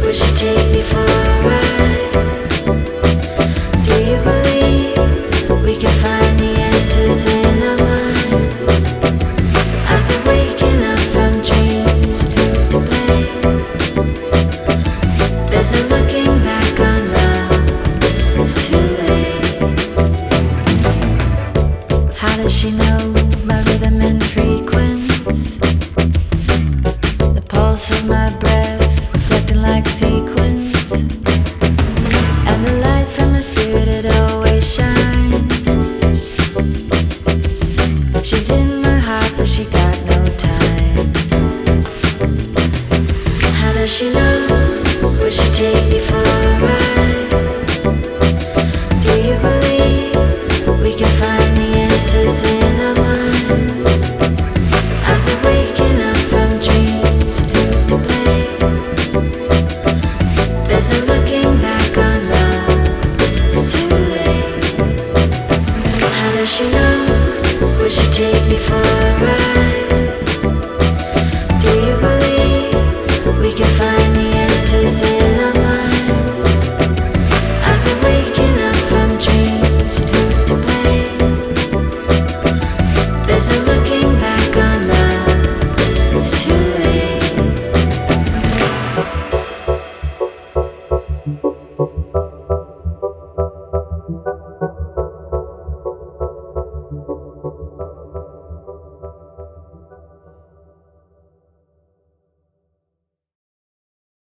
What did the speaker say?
Will she take me for a ride? Do you believe we can find the answers in our minds? I've been waking up from dreams of who's to blame. There's no looking back on love, it's too late. How does she know my rhythm and frequency? The pulse of my breath reflecting like sequins, and the light from her spirit it always shines. She's in my heart but she got no time. How does she know? Will she take me for a ride?